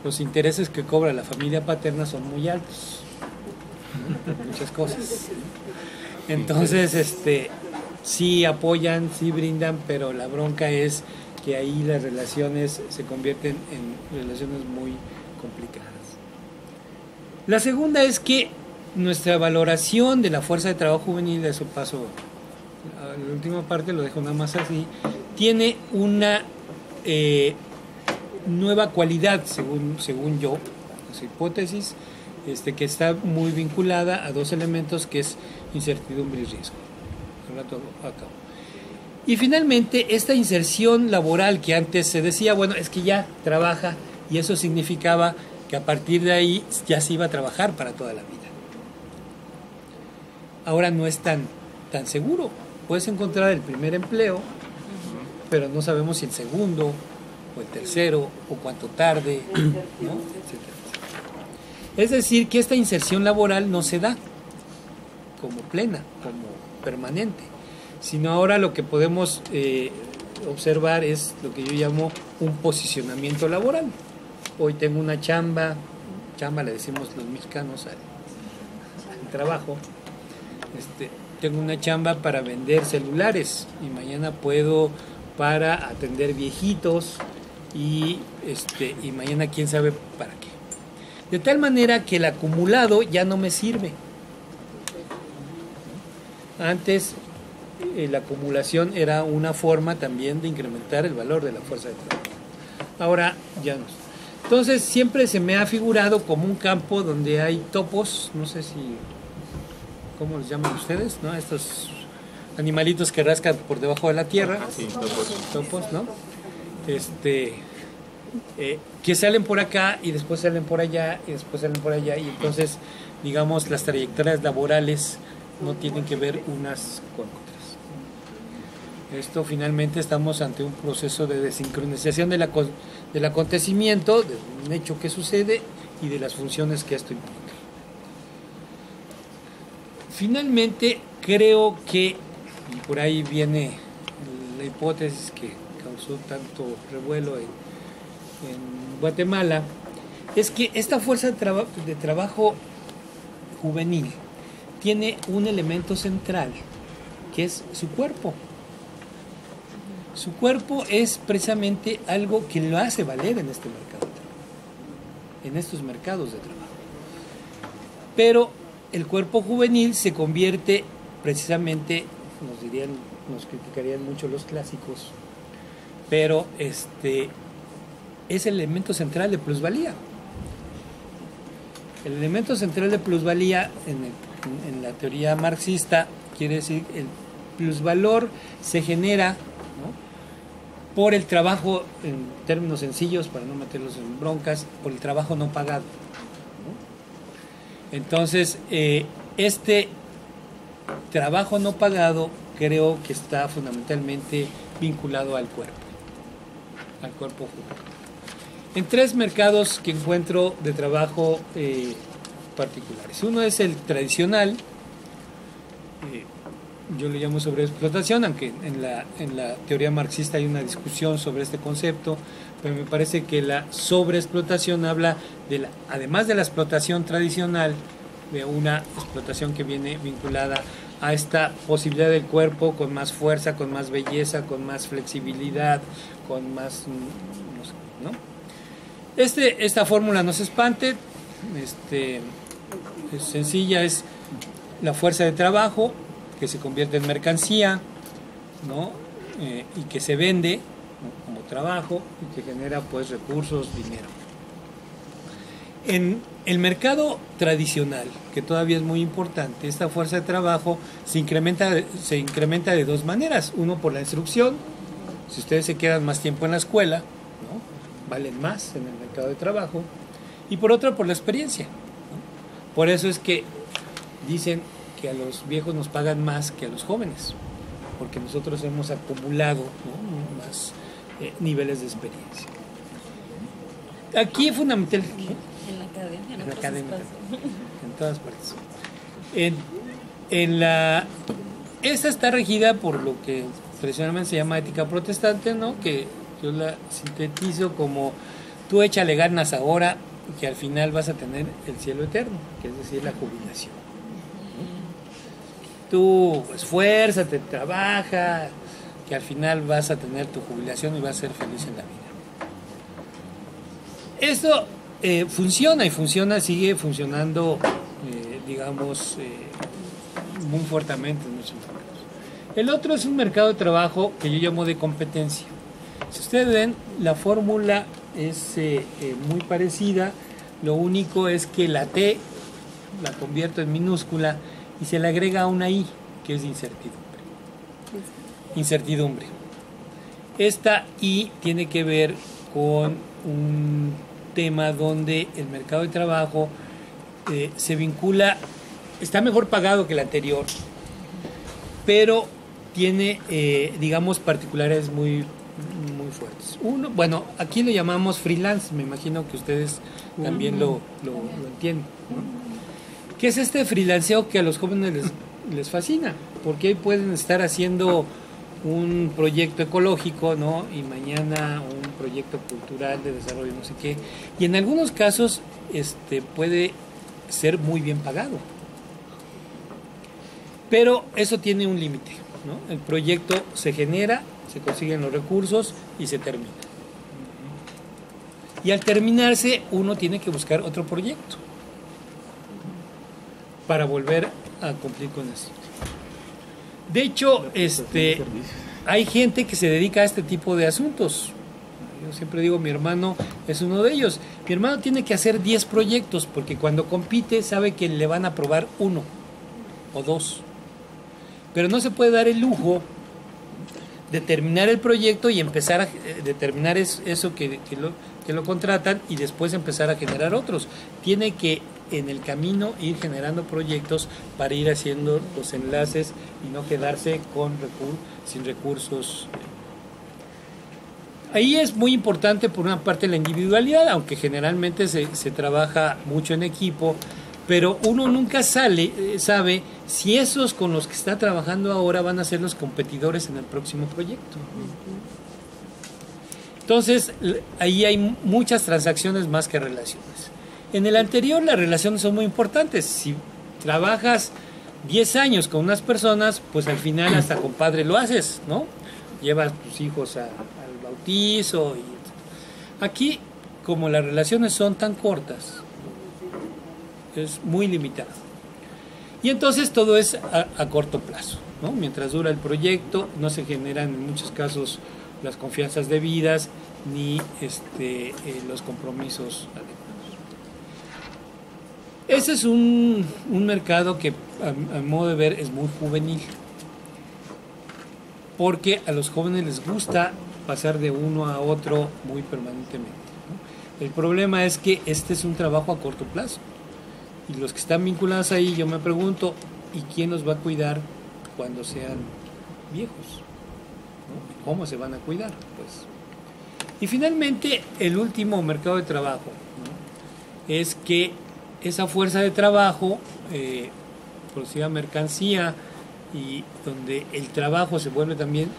los intereses que cobra la familia paterna son muy altos, ¿no? Muchas cosas. Entonces, sí apoyan, sí brindan, pero la bronca es que ahí las relaciones se convierten en relaciones muy complicadas. La segunda es que nuestra valoración de la fuerza de trabajo juvenil, de eso paso a la última parte, lo dejo nada más así, tiene una nueva cualidad, según yo, esa hipótesis, que está muy vinculada a dos elementos, que es incertidumbre y riesgo. Al rato acabo. Y finalmente, esta inserción laboral que antes se decía, bueno, es que ya trabaja, y eso significaba que a partir de ahí ya se iba a trabajar para toda la vida. Ahora no es tan seguro. Puedes encontrar el primer empleo, pero no sabemos si el segundo, o el tercero, o cuánto tarde, ¿no? Etcétera. Es decir, que esta inserción laboral no se da como plena, como permanente, sino ahora lo que podemos observar es lo que yo llamo un posicionamiento laboral. Hoy tengo una chamba le decimos los mexicanos al trabajo, tengo una chamba para vender celulares y mañana puedo para atender viejitos y mañana quién sabe para qué. De tal manera que el acumulado ya no me sirve. Antes la acumulación era una forma también de incrementar el valor de la fuerza de trabajo. Ahora ya no. Entonces siempre se me ha figurado como un campo donde hay topos, no sé si, ¿cómo los llaman ustedes? ¿No? Estos animalitos que rascan por debajo de la tierra. Sí, topos, ¿no? Que salen por acá y después salen por allá y después salen por allá, y entonces, digamos, las trayectorias laborales no tienen que ver unas con otras. Esto finalmente estamos ante un proceso de desincronización del acontecimiento, de un hecho que sucede y de las funciones que esto implica. Finalmente, creo que, y por ahí viene la hipótesis que causó tanto revuelo en Guatemala, es que esta fuerza de trabajo juvenil tiene un elemento central, que es su cuerpo. Su cuerpo es precisamente algo que lo hace valer en este mercado, en estos mercados de trabajo. Pero el cuerpo juvenil se convierte precisamente, nos criticarían mucho los clásicos, pero es el elemento central de plusvalía. El elemento central de plusvalía en la teoría marxista quiere decir el plusvalor se genera, ¿no?, por el trabajo, en términos sencillos, para no meterlos en broncas, por el trabajo no pagado, ¿no? Entonces, este trabajo no pagado creo que está fundamentalmente vinculado al cuerpo juvenil. En tres mercados que encuentro de trabajo particulares. Uno es el tradicional, yo le llamo sobreexplotación, aunque en la teoría marxista hay una discusión sobre este concepto, pero me parece que la sobreexplotación habla además de la explotación tradicional, de una explotación que viene vinculada a esta posibilidad del cuerpo con más fuerza, con más belleza, con más flexibilidad, con más, no sé, ¿no? Esta fórmula no se espante, es sencilla, es la fuerza de trabajo que se convierte en mercancía, ¿no? Y que se vende, ¿no?, como trabajo, y que genera pues recursos, dinero. En el mercado tradicional, que todavía es muy importante, esta fuerza de trabajo se incrementa de dos maneras. Uno, por la instrucción. Si ustedes se quedan más tiempo en la escuela, ¿no?, valen más en el mercado de trabajo. Y por otra, por la experiencia, ¿no? Por eso es que dicen que a los viejos nos pagan más que a los jóvenes, porque nosotros hemos acumulado, ¿no?, más niveles de experiencia. Aquí es fundamental. En la academia, en la academia, en todas partes. Esta está regida por lo que tradicionalmente se llama ética protestante, ¿no?, que yo la sintetizo como tú échale ganas ahora, que al final vas a tener el cielo eterno, que es decir, la jubilación. Tú esfuérzate, trabaja, que al final vas a tener tu jubilación y vas a ser feliz en la vida. Esto funciona y funciona, sigue funcionando, digamos, muy fuertemente en muchos mercados. El otro es un mercado de trabajo que yo llamo de competencia. Si ustedes ven, la fórmula es muy parecida, lo único es que la T la convierto en minúscula y se le agrega una I, que es de incertidumbre. Incertidumbre. Esta I tiene que ver con un tema donde el mercado de trabajo se vincula, está mejor pagado que el anterior, pero tiene, digamos, particulares muy fuertes. Uno, bueno, aquí lo llamamos freelance, me imagino que ustedes también lo entienden, ¿no? ¿Qué es este freelanceo que a los jóvenes les fascina? Porque hoy pueden estar haciendo un proyecto ecológico, ¿no? Y mañana un proyecto cultural de desarrollo, no sé qué. Y en algunos casos puede ser muy bien pagado. Pero eso tiene un límite, ¿no? El proyecto se genera, se consiguen los recursos y se termina. Y al terminarse, uno tiene que buscar otro proyecto para volver a cumplir con eso. De hecho, hay gente que se dedica a este tipo de asuntos. Yo siempre digo, mi hermano es uno de ellos. Mi hermano tiene que hacer 10 proyectos porque cuando compite sabe que le van a aprobar 1 o 2. Pero no se puede dar el lujo de terminar el proyecto y empezar a determinar eso que lo contratan y después empezar a generar otros. Tiene que en el camino ir generando proyectos para ir haciendo los enlaces y no quedarse sin recursos. Ahí es muy importante por una parte la individualidad, aunque generalmente se trabaja mucho en equipo, pero uno nunca sabe si esos con los que está trabajando ahora van a ser los competidores en el próximo proyecto. Entonces, ahí hay muchas transacciones más que relaciones. En el anterior las relaciones son muy importantes. Si trabajas 10 años con unas personas, pues al final hasta compadre lo haces, ¿no? Llevas tus hijos al bautizo. Aquí, como las relaciones son tan cortas, es muy limitado. Y entonces todo es a corto plazo, ¿no? Mientras dura el proyecto, no se generan en muchos casos las confianzas debidas ni los compromisos adecuados. Ese es un mercado que a modo de ver es muy juvenil, porque a los jóvenes les gusta pasar de uno a otro muy permanentemente, ¿no? El problema es que este es un trabajo a corto plazo y los que están vinculados ahí, yo me pregunto, ¿y quién los va a cuidar cuando sean viejos? ¿No? ¿Cómo se van a cuidar? Pues. Y finalmente, el último mercado de trabajo, ¿no? Es que esa fuerza de trabajo producida mercancía y donde el trabajo se vuelve también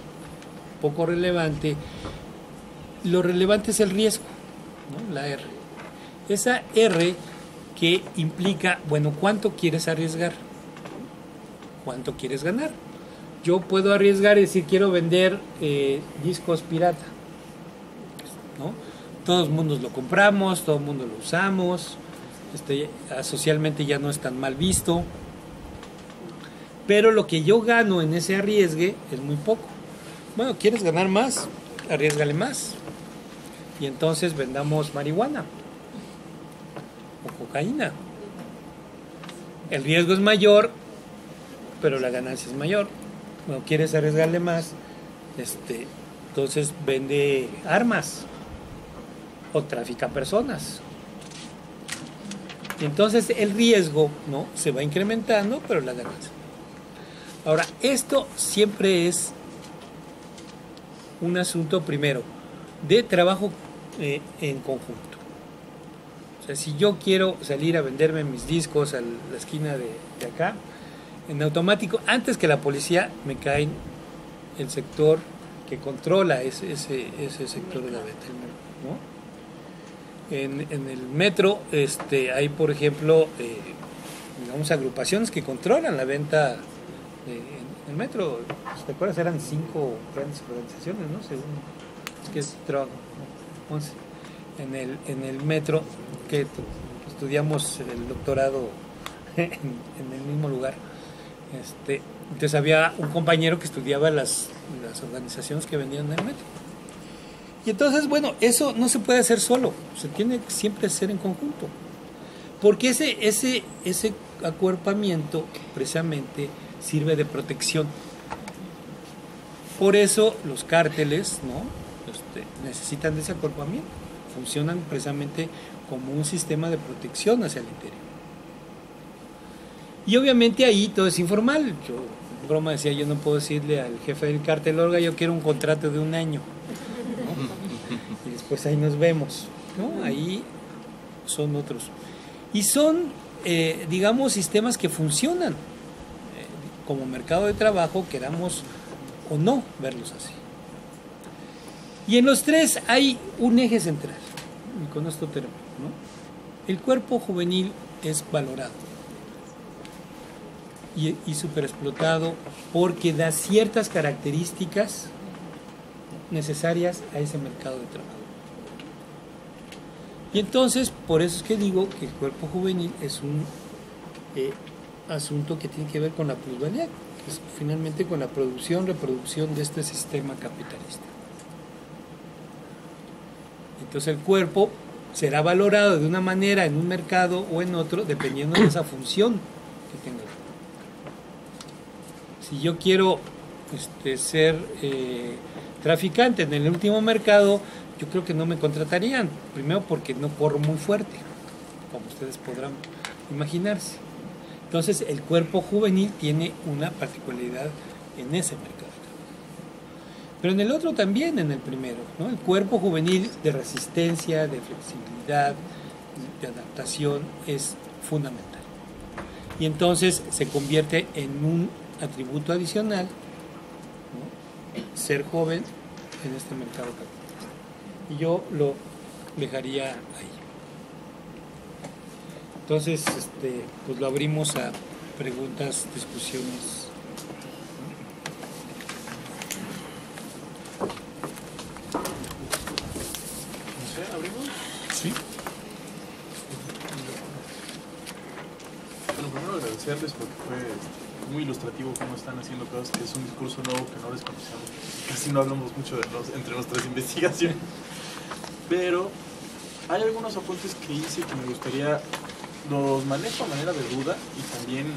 poco relevante. Lo relevante es el riesgo, ¿no? La R. Esa R que implica, bueno, ¿cuánto quieres arriesgar? ¿Cuánto quieres ganar? Yo puedo arriesgar y decir, quiero vender discos pirata, ¿no? Todo el mundo lo compramos, todo el mundo lo usamos, socialmente ya no es tan mal visto, pero lo que yo gano en ese arriesgue es muy poco. Bueno, ¿quieres ganar más? Arriésgale más. Y entonces vendamos marihuana o cocaína. El riesgo es mayor, pero la ganancia es mayor. Bueno, ¿quieres arriesgarle más? Entonces vende armas o trafica personas. Entonces el riesgo, ¿no?, se va incrementando, pero la ganancia. Ahora, esto siempre es un asunto, primero, de trabajo en conjunto. O sea, si yo quiero salir a venderme mis discos a la esquina de acá, en automático, antes que la policía, me cae el sector que controla ese sector de la venta, ¿no? En el metro hay, por ejemplo, digamos, agrupaciones que controlan la venta en el metro. ¿Te acuerdas? Eran 5 grandes organizaciones, ¿no? Según, es que es trabajo, ¿no? 11. En el metro, que estudiamos el doctorado en el mismo lugar. Entonces había un compañero que estudiaba las organizaciones que vendían en el metro. Y entonces, bueno, eso no se puede hacer solo, se tiene que siempre hacer en conjunto. Porque ese acuerpamiento precisamente sirve de protección. Por eso los cárteles, ¿no? Necesitan de ese acuerpamiento. Funcionan precisamente como un sistema de protección hacia el interior. Y obviamente ahí todo es informal. Yo, en broma decía, yo no puedo decirle al jefe del cártel, Olga, yo quiero un contrato de 1 año, ¿no? Y después ahí nos vemos, ¿no? Ahí son otros. Y son, digamos, sistemas que funcionan como mercado de trabajo, queramos o no verlos así. Y en los 3 hay un eje central, y con esto termino, ¿no? El cuerpo juvenil es valorado y superexplotado porque da ciertas características necesarias a ese mercado de trabajo. Y entonces, por eso es que digo que el cuerpo juvenil es un asunto que tiene que ver con la plusvalía, que es finalmente con la producción, reproducción de este sistema capitalista. Entonces el cuerpo será valorado de una manera en un mercado o en otro, dependiendo de esa función que tenga. Si yo quiero ser traficante en el último mercado, yo creo que no me contratarían. Primero porque no corro muy fuerte, como ustedes podrán imaginarse. Entonces el cuerpo juvenil tiene una particularidad en ese mercado. Pero en el otro también, en el primero, ¿no? El cuerpo juvenil de resistencia, de flexibilidad, de adaptación es fundamental. Y entonces se convierte en un atributo adicional, ¿no? Ser joven en este mercado capitalista. Y yo lo dejaría ahí. Entonces, pues lo abrimos a preguntas, discusiones. ¿Abrimos? Sí. Bueno, primero agradecerles porque fue muy ilustrativo cómo están haciendo cosas, que es un discurso nuevo que no les conocemos. Casi no hablamos mucho entre nuestras investigaciones. Pero hay algunos apuntes que hice que me gustaría, los manejo a manera de duda y también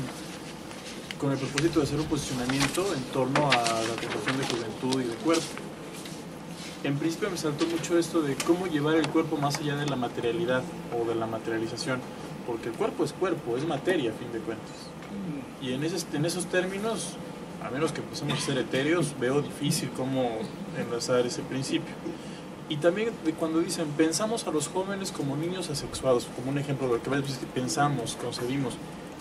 con el propósito de hacer un posicionamiento en torno a la concepción de juventud y de cuerpo. En principio me saltó mucho esto de cómo llevar el cuerpo más allá de la materialidad o de la materialización, porque el cuerpo, es materia a fin de cuentas. Y en esos términos, a menos que empecemos a ser etéreos, veo difícil cómo enlazar ese principio. Y también cuando dicen, pensamos a los jóvenes como niños asexuados, como un ejemplo de lo que veces pensamos, concebimos,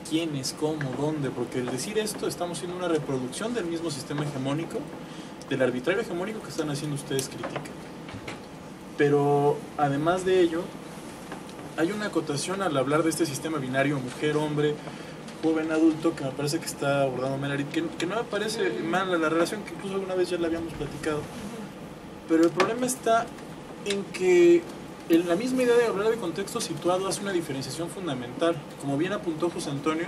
quiénes, cómo, dónde, porque al decir esto estamos haciendo una reproducción del mismo sistema hegemónico, del arbitrario hegemónico que están haciendo ustedes crítica. Pero además de ello, hay una acotación al hablar de este sistema binario mujer-hombre, joven-adulto, que me parece que está abordando Menarit, que no me parece mal la relación, que incluso alguna vez ya la habíamos platicado. Pero el problema está en que en la misma idea de hablar de contexto situado hace una diferenciación fundamental. Como bien apuntó José Antonio,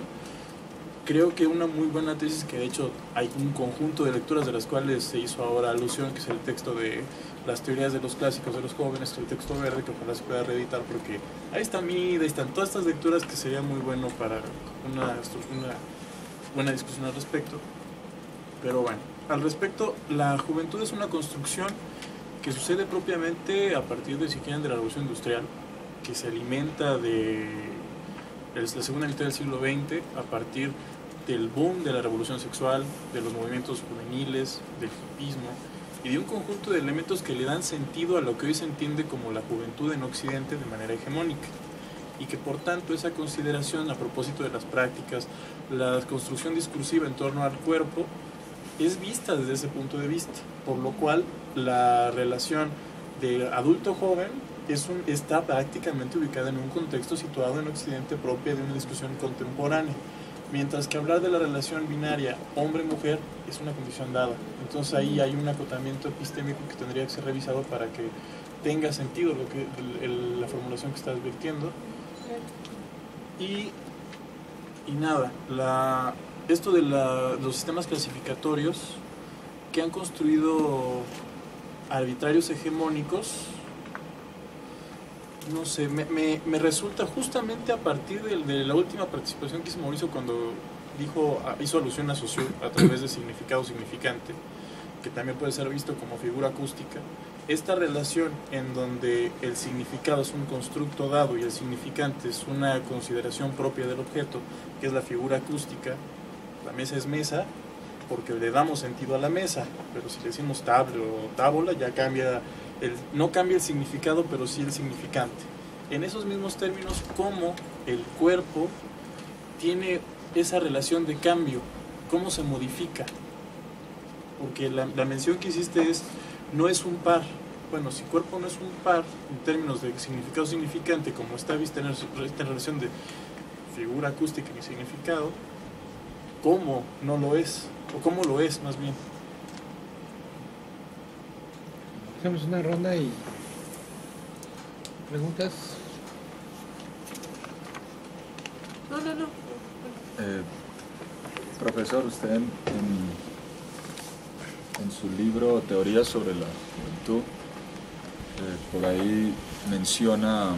creo que una muy buena tesis, que de hecho hay un conjunto de lecturas de las cuales se hizo ahora alusión, que es el texto de las teorías de los clásicos de los jóvenes, el texto verde, que ojalá se pueda reeditar, porque ahí está Mida, ahí están todas estas lecturas que sería muy bueno para una buena discusión al respecto. Pero bueno, al respecto, la juventud es una construcción que sucede propiamente a partir de, si quieren, de la revolución industrial, que se alimenta de la segunda mitad del siglo XX, a partir del boom de la revolución sexual, de los movimientos juveniles, del hipismo, y de un conjunto de elementos que le dan sentido a lo que hoy se entiende como la juventud en Occidente de manera hegemónica, y que por tanto esa consideración a propósito de las prácticas, la construcción discursiva en torno al cuerpo, es vista desde ese punto de vista, por lo cual la relación de adulto joven está prácticamente ubicada en un contexto situado en Occidente propia de una discusión contemporánea, mientras que hablar de la relación binaria hombre-mujer es una condición dada. Entonces ahí hay un acotamiento epistémico que tendría que ser revisado para que tenga sentido la formulación que estás vertiendo. Y nada, esto de los sistemas clasificatorios que han construido arbitrarios hegemónicos, no sé, me resulta justamente a partir de la última participación que hizo Mauricio cuando hizo alusión a Saussure a través de significado significante, que también puede ser visto como figura acústica. Esta relación en donde el significado es un constructo dado y el significante es una consideración propia del objeto, que es la figura acústica. La mesa es mesa porque le damos sentido a la mesa, pero si le decimos tabla o tábola ya no cambia el significado, pero sí el significante. En esos mismos términos, cómo el cuerpo tiene esa relación de cambio, cómo se modifica, porque la mención que hiciste no es un par. Bueno, si cuerpo no es un par en términos de significado significante, como está vista en esta relación de figura acústica y significado, ¿cómo no lo es? ¿O cómo lo es, más bien? Hacemos una ronda y preguntas. No. Profesor, usted en su libro Teoría sobre la Juventud, por ahí menciona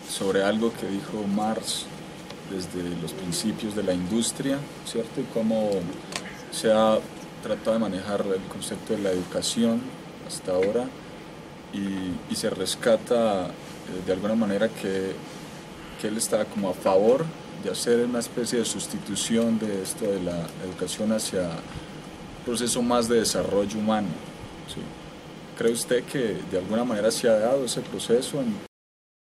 sobre algo que dijo Marx desde los principios de la industria, ¿cierto? Y cómo se ha tratado de manejar el concepto de la educación hasta ahora y se rescata de alguna manera que él está como a favor de hacer una especie de sustitución de esto de la educación hacia un proceso más de desarrollo humano, ¿sí? ¿Cree usted que de alguna manera se ha dado ese proceso